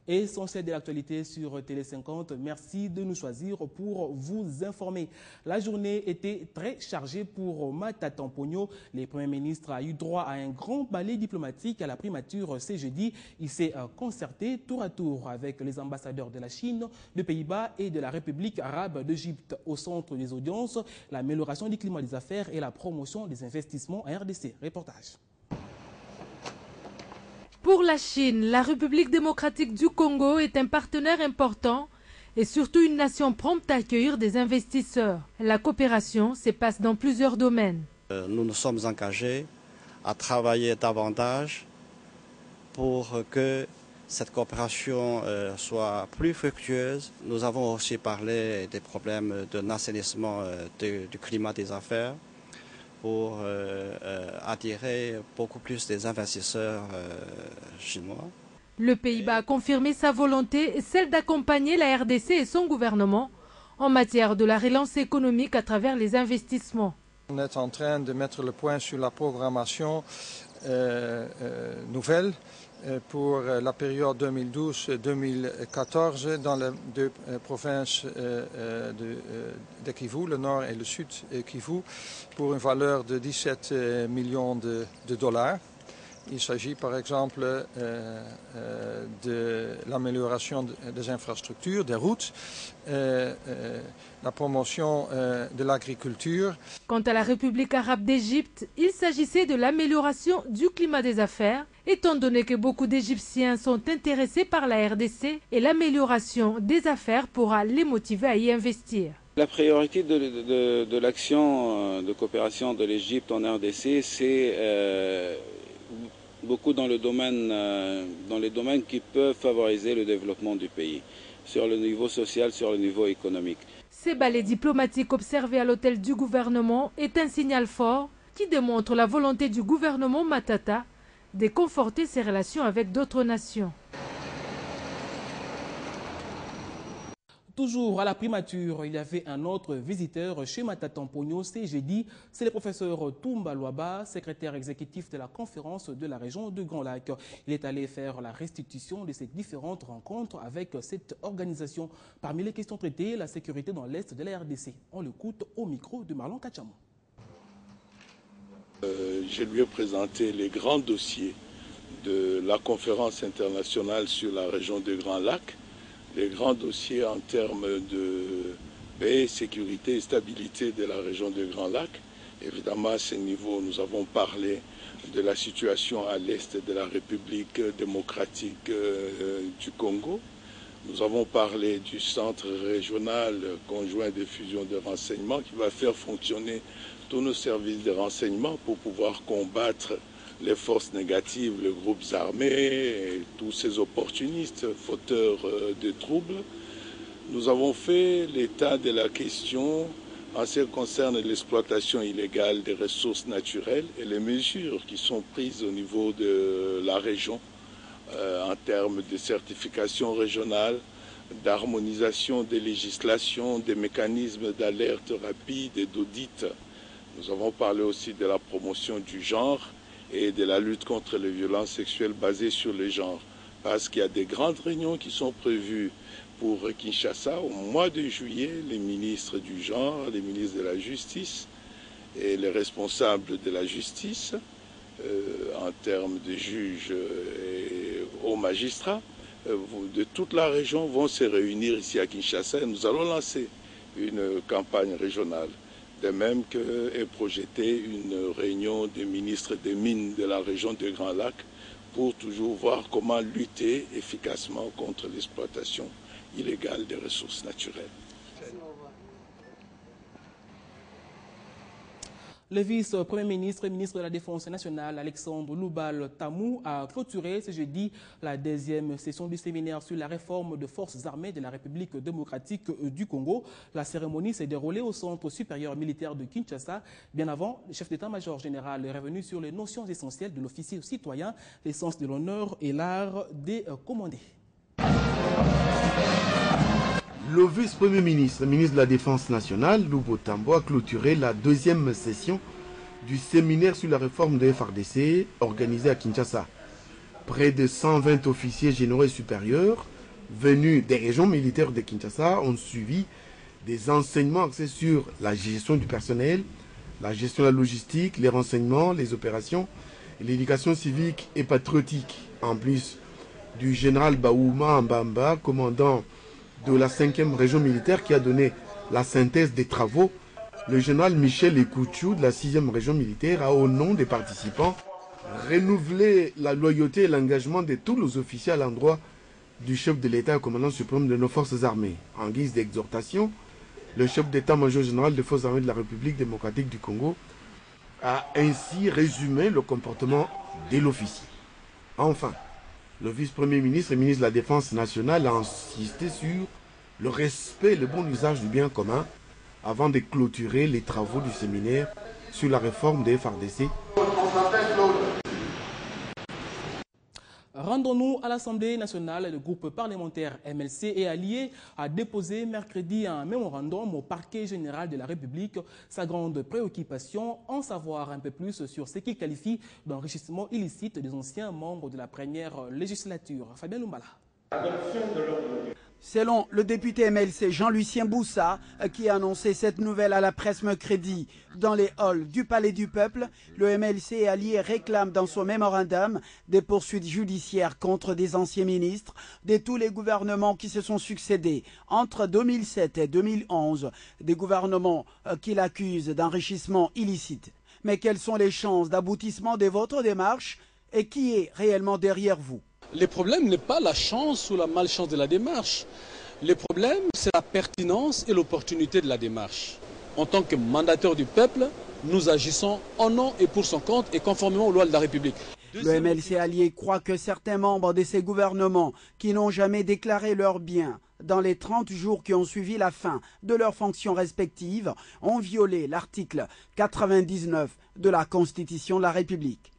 Essentiel de l'actualité sur Télé 50. Merci de nous choisir pour vous informer. La journée était très chargée pour Matata Ponyo. Le Premier ministre a eu droit à un grand ballet diplomatique à la primature ce jeudi. Il s'est concerté tour à tour avec les ambassadeurs de la Chine, des Pays-Bas et de la République arabe d'Égypte. Au centre des audiences, l'amélioration du climat des affaires et la promotion des investissements en RDC. Reportage. Pour la Chine, la République démocratique du Congo est un partenaire important et surtout une nation prompte à accueillir des investisseurs. La coopération se passe dans plusieurs domaines. Nous nous sommes engagés à travailler davantage pour que cette coopération soit plus fructueuse. Nous avons aussi parlé des problèmes de l'assainissement du climat des affaires pour attirer beaucoup plus des investisseurs chinois. Le Pays-Bas a confirmé sa volonté, celle d'accompagner la RDC et son gouvernement en matière de la relance économique à travers les investissements. On est en train de mettre le point sur la programmation nouvelle pour la période 2012-2014 dans les deux provinces de Kivu, le nord et le sud Kivu, pour une valeur de 17 millions de dollars. Il s'agit par exemple de l'amélioration des infrastructures, des routes, la promotion de l'agriculture. Quant à la République arabe d'Égypte, il s'agissait de l'amélioration du climat des affaires, étant donné que beaucoup d'Égyptiens sont intéressés par la RDC et l'amélioration des affaires pourra les motiver à y investir. La priorité de l'action de coopération de l'Égypte en RDC, c'est beaucoup dans les domaines qui peuvent favoriser le développement du pays, sur le niveau social, sur le niveau économique. Ces ballets diplomatiques observés à l'hôtel du gouvernement est un signal fort qui démontre la volonté du gouvernement Matata de conforter ses relations avec d'autres nations. Toujours à la primature, il y avait un autre visiteur chez Matata Ponyo ce jeudi. C'est le professeur Toumba Luaba, secrétaire exécutif de la conférence de la région de Grand Lac. Il est allé faire la restitution de ces différentes rencontres avec cette organisation. Parmi les questions traitées, la sécurité dans l'est de la RDC. On l'écoute au micro de Marlon Kachamou. Je lui ai présenté les grands dossiers de la conférence internationale sur la région de Grand Lac. Les grands dossiers en termes de paix, sécurité et stabilité de la région de Grand Lac. Évidemment, à ce niveau, nous avons parlé de la situation à l'est de la République démocratique du Congo. Nous avons parlé du centre régional conjoint de fusion de renseignement qui va faire fonctionner tous nos services de renseignement pour pouvoir combattre les forces négatives, les groupes armés, et tous ces opportunistes, fauteurs de troubles. Nous avons fait l'état de la question en ce qui concerne l'exploitation illégale des ressources naturelles et les mesures qui sont prises au niveau de la région en termes de certification régionale, d'harmonisation des législations, des mécanismes d'alerte rapide et d'audit. Nous avons parlé aussi de la promotion du genre et de la lutte contre les violences sexuelles basées sur le genre. Parce qu'il y a des grandes réunions qui sont prévues pour Kinshasa au mois de juillet, les ministres du genre, les ministres de la justice et les responsables de la justice, en termes de juges et aux magistrats, de toute la région vont se réunir ici à Kinshasa et nous allons lancer une campagne régionale. De même qu'est projetée une réunion des ministres des mines de la région de Grand Lac pour toujours voir comment lutter efficacement contre l'exploitation illégale des ressources naturelles. Le vice-premier ministre et ministre de la Défense nationale, Alexandre Loubal Tamou, a clôturé ce jeudi la deuxième session du séminaire sur la réforme des forces armées de la République démocratique du Congo. La cérémonie s'est déroulée au Centre supérieur militaire de Kinshasa. Bien avant, le chef d'état-major général est revenu sur les notions essentielles de l'officier citoyen, l'essence de l'honneur et l'art des commander. Le vice-premier ministre, ministre de la Défense nationale, Loubo Tambo, a clôturé la deuxième session du séminaire sur la réforme de FARDC organisé à Kinshasa. Près de 120 officiers généraux et supérieurs venus des régions militaires de Kinshasa ont suivi des enseignements axés sur la gestion du personnel, la gestion de la logistique, les renseignements, les opérations, l'éducation civique et patriotique. En plus du général Baouma Mbamba, commandant de la 5e région militaire qui a donné la synthèse des travaux, le général Michel Ekouchou de la 6e région militaire a, au nom des participants, renouvelé la loyauté et l'engagement de tous les officiers à l'endroit du chef de l'État et commandant suprême de nos forces armées. En guise d'exhortation, le chef d'état-major général des forces armées de la République démocratique du Congo a ainsi résumé le comportement de l'officier. Enfin, le vice-premier ministre et ministre de la Défense nationale a insisté sur le respect et le bon usage du bien commun avant de clôturer les travaux du séminaire sur la réforme des FARDC. Rendons-nous à l'Assemblée nationale. Le groupe parlementaire MLC et Alliés a déposé mercredi un mémorandum au parquet général de la République. Sa grande préoccupation, en savoir un peu plus sur ce qu'il qualifie d'enrichissement illicite des anciens membres de la première législature. Fabien Lumbala. Selon le député MLC Jean-Lucien Boussa, qui a annoncé cette nouvelle à la presse mercredi dans les halls du Palais du Peuple, le MLC et Alliés réclament dans son mémorandum des poursuites judiciaires contre des anciens ministres de tous les gouvernements qui se sont succédés entre 2007 et 2011, des gouvernements qu'il accuse d'enrichissement illicite. Mais quelles sont les chances d'aboutissement de votre démarche et qui est réellement derrière vous? Le problème n'est pas la chance ou la malchance de la démarche. Le problème, c'est la pertinence et l'opportunité de la démarche. En tant que mandataire du peuple, nous agissons en nom et pour son compte et conformément aux lois de la République. Le MLC Allié croit que certains membres de ces gouvernements qui n'ont jamais déclaré leurs biens dans les 30 jours qui ont suivi la fin de leurs fonctions respectives ont violé l'article 99 de la Constitution de la République.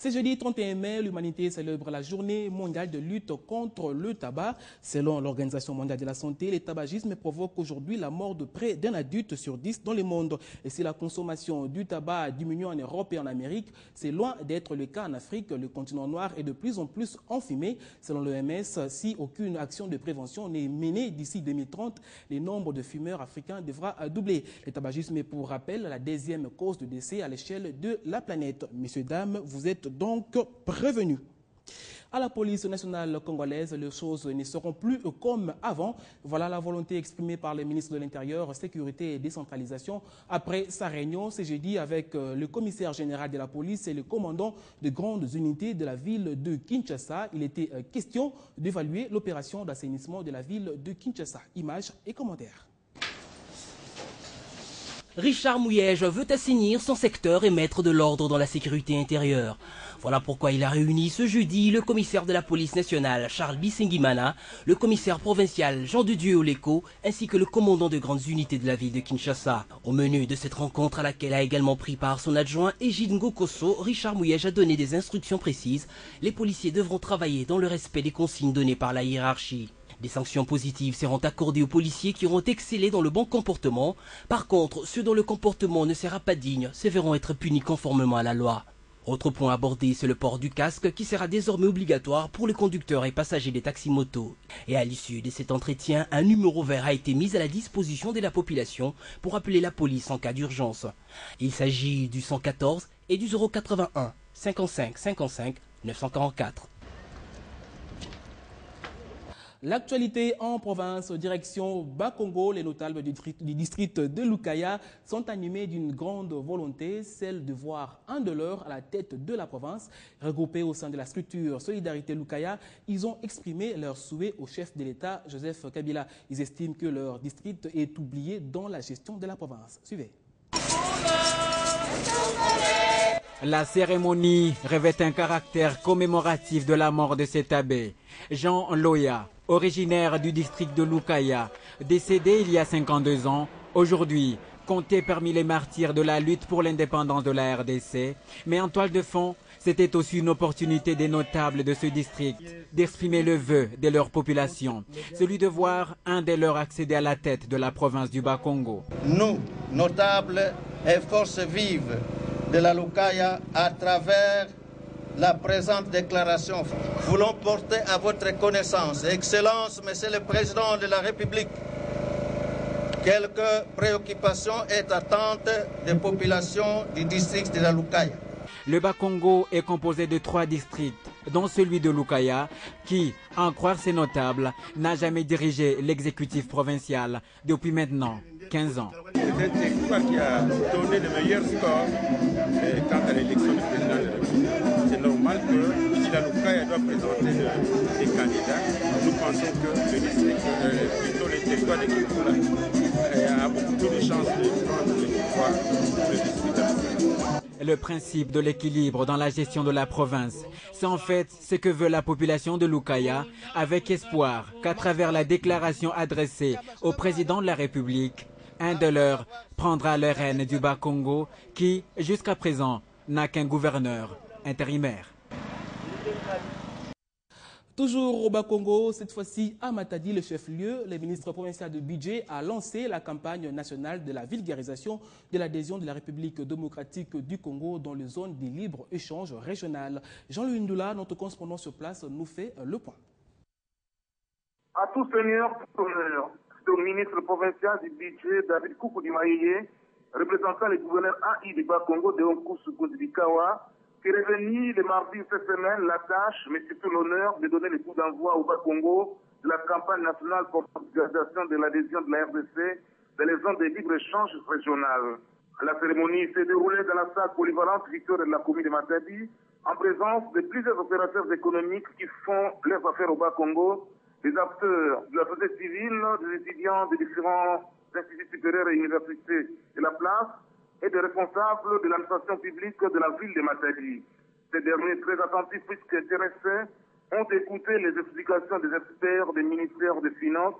Ce jeudi 31 mai, l'humanité célèbre la journée mondiale de lutte contre le tabac. Selon l'Organisation mondiale de la santé, le tabagisme provoque aujourd'hui la mort de près d'un adulte sur 10 dans le monde. Et si la consommation du tabac diminue en Europe et en Amérique, c'est loin d'être le cas en Afrique. Le continent noir est de plus en plus enfumé. Selon l'OMS, si aucune action de prévention n'est menée d'ici 2030, le nombre de fumeurs africains devra doubler. Le tabagisme est, pour rappel, la deuxième cause de décès à l'échelle de la planète. Messieurs, dames, vous êtes donc prévenus. À la police nationale congolaise, les choses ne seront plus comme avant. Voilà la volonté exprimée par le ministre de l'Intérieur, Sécurité et Décentralisation après sa réunion ce jeudi avec le commissaire général de la police et le commandant de grandes unités de la ville de Kinshasa. Il était question d'évaluer l'opération d'assainissement de la ville de Kinshasa. Images et commentaires. Richard Mouyège veut assainir son secteur et mettre de l'ordre dans la sécurité intérieure. Voilà pourquoi il a réuni ce jeudi le commissaire de la police nationale Charles Bisengimana, le commissaire provincial Jean de Dieu Oleko, ainsi que le commandant de grandes unités de la ville de Kinshasa. Au menu de cette rencontre à laquelle a également pris part son adjoint Égide Ngokoso, Richard Mouyège a donné des instructions précises. Les policiers devront travailler dans le respect des consignes données par la hiérarchie. Des sanctions positives seront accordées aux policiers qui auront excellé dans le bon comportement. Par contre, ceux dont le comportement ne sera pas digne se verront être punis conformément à la loi. Autre point abordé, c'est le port du casque qui sera désormais obligatoire pour les conducteurs et passagers des taxis-motos. Et à l'issue de cet entretien, un numéro vert a été mis à la disposition de la population pour appeler la police en cas d'urgence. Il s'agit du 114 et du 081 55 55 944. L'actualité en province, direction Bakongo, les notables du district de Lukaya sont animés d'une grande volonté, celle de voir un de leurs à la tête de la province. Regroupés au sein de la structure Solidarité Lukaya, ils ont exprimé leur souhait au chef de l'État, Joseph Kabila. Ils estiment que leur district est oublié dans la gestion de la province. Suivez. La cérémonie revêt un caractère commémoratif de la mort de cet abbé, Jean Loya, originaire du district de Lukaya, décédé il y a 52 ans, aujourd'hui compté parmi les martyrs de la lutte pour l'indépendance de la RDC, mais en toile de fond, c'était aussi une opportunité des notables de ce district d'exprimer le vœu de leur population, celui de voir un des leurs accéder à la tête de la province du Bas-Congo. Nous, notables et forces vives de la Lukaya, à travers la présente déclaration. Voulons porter à votre connaissance, Excellence, Monsieur le Président de la République, quelques préoccupations et attentes des populations du district de la Lukaya. Le Bas-Congo est composé de 3 districts, dont celui de Lukaya, qui, à en croire ses notables, n'a jamais dirigé l'exécutif provincial depuis maintenant 15 ans. C'est un territoire qui a donné le meilleur score quant à l'élection du président de la République. C'est normal que ici la Lukaya doit présenter des candidats. Nous pensons que le district, plutôt le territoire de Kifula, a beaucoup plus de chances de prendre le pouvoir pour le district de Lukaya. Le principe de l'équilibre dans la gestion de la province, c'est en fait ce que veut la population de Lukaya, avec espoir qu'à travers la déclaration adressée au président de la République, un de leurs prendra le règne du Bas-Congo qui, jusqu'à présent, n'a qu'un gouverneur intérimaire. Toujours au Bas-Congo, cette fois-ci à Matadi, le chef-lieu, le ministre provincial du budget a lancé la campagne nationale de la vulgarisation de l'adhésion de la République démocratique du Congo dans les zones de libre-échange régional. Jean-Louis Ndoula, notre correspondant sur place, nous fait le point. À tout seigneur, tout honneur, c'est au ministre provincial du budget, David Koukoudimaïe, représentant le gouverneur AI du Bas-Congo, de Onkusu Koudibikawa, qui est revenu le mardi de cette semaine la tâche, mais surtout l'honneur de donner le coup d'envoi au Bas-Congo de la campagne nationale pour l'organisation de l'adhésion de la RDC dans les zones de libre-échange régional. La cérémonie s'est déroulée dans la salle polyvalente Victor de la commune de Matadi, en présence de plusieurs opérateurs économiques qui font leurs affaires au Bas-Congo, des acteurs de la société civile, des étudiants des différents instituts supérieurs et universités de la place, et des responsables de l'administration publique de la ville de Matadi. Ces derniers, très attentifs puisqu'intéressés, ont écouté les explications des experts des ministères des Finances,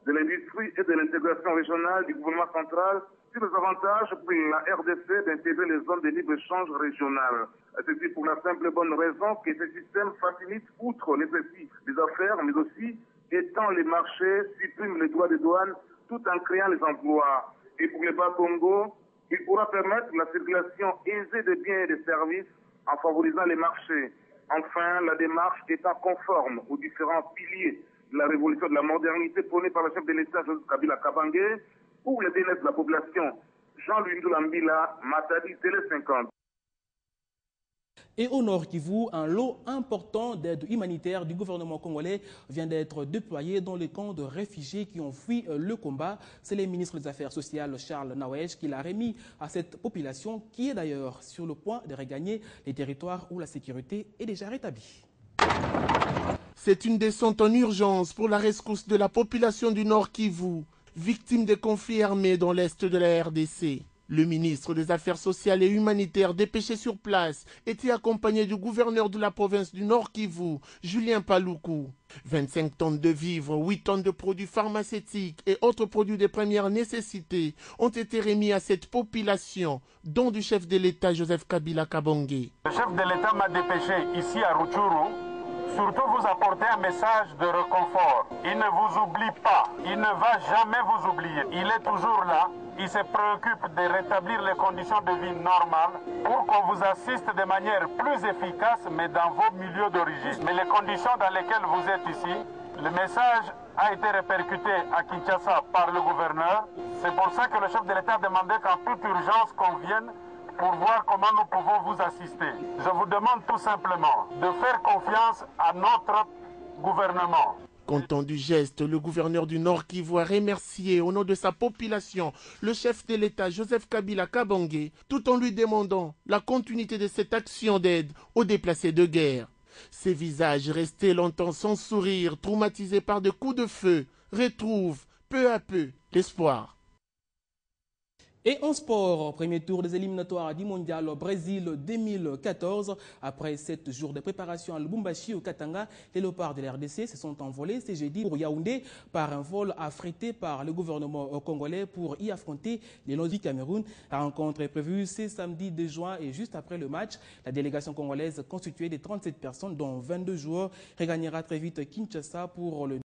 de l'Industrie et de l'intégration régionale du gouvernement central sur les avantages pour la RDC d'intégrer les zones de libre-échange régional. Ceci pour la simple et bonne raison que ce système facilite, outre les précis des affaires, mais aussi étend les marchés, supprime les droits de douane, tout en créant les emplois. Et pour le Bas-Congo, il pourra permettre la circulation aisée de biens et de services en favorisant les marchés. Enfin, la démarche étant conforme aux différents piliers de la révolution de la modernité prônée par le chef de l'État, Joseph Kabila Kabange, pour le bien-être de la population. Jean-Louis Ndoulambila, Matadi, Télé 50. Et au Nord Kivu, un lot important d'aide humanitaire du gouvernement congolais vient d'être déployé dans les camps de réfugiés qui ont fui le combat. C'est le ministre des Affaires sociales Charles Naouej qui l'a remis à cette population qui est d'ailleurs sur le point de regagner les territoires où la sécurité est déjà rétablie. C'est une descente en urgence pour la rescousse de la population du Nord Kivu, victime des conflits armés dans l'est de la RDC. Le ministre des Affaires sociales et humanitaires dépêché sur place était accompagné du gouverneur de la province du Nord Kivu, Julien Paluku. 25 tonnes de vivres, 8 tonnes de produits pharmaceutiques et autres produits de première nécessité ont été remis à cette population, dont du chef de l'État Joseph Kabila Kabange. Le chef de l'État m'a dépêché ici à Rutshuru, surtout vous apporter un message de réconfort. Il ne vous oublie pas, il ne va jamais vous oublier. Il est toujours là. Il se préoccupe de rétablir les conditions de vie normales pour qu'on vous assiste de manière plus efficace, mais dans vos milieux d'origine. Mais les conditions dans lesquelles vous êtes ici, le message a été répercuté à Kinshasa par le gouverneur. C'est pour ça que le chef de l'État a demandé qu'en toute urgence qu'on vienne pour voir comment nous pouvons vous assister. Je vous demande tout simplement de faire confiance à notre gouvernement. Content du geste, le gouverneur du Nord Kivu a remercié au nom de sa population le chef de l'État Joseph Kabila Kabange, tout en lui demandant la continuité de cette action d'aide aux déplacés de guerre. Ces visages restés longtemps sans sourire, traumatisés par des coups de feu, retrouvent peu à peu l'espoir. Et en sport, premier tour des éliminatoires du mondial au Brésil 2014. Après 7 jours de préparation à Lubumbashi au Katanga, les léopards de la RDC se sont envolés ce jeudi pour Yaoundé par un vol affrété par le gouvernement congolais pour y affronter les Lions du Cameroun. La rencontre est prévue ce samedi 2 juin et juste après le match, la délégation congolaise constituée de 37 personnes dont 22 joueurs regagnera très vite Kinshasa pour le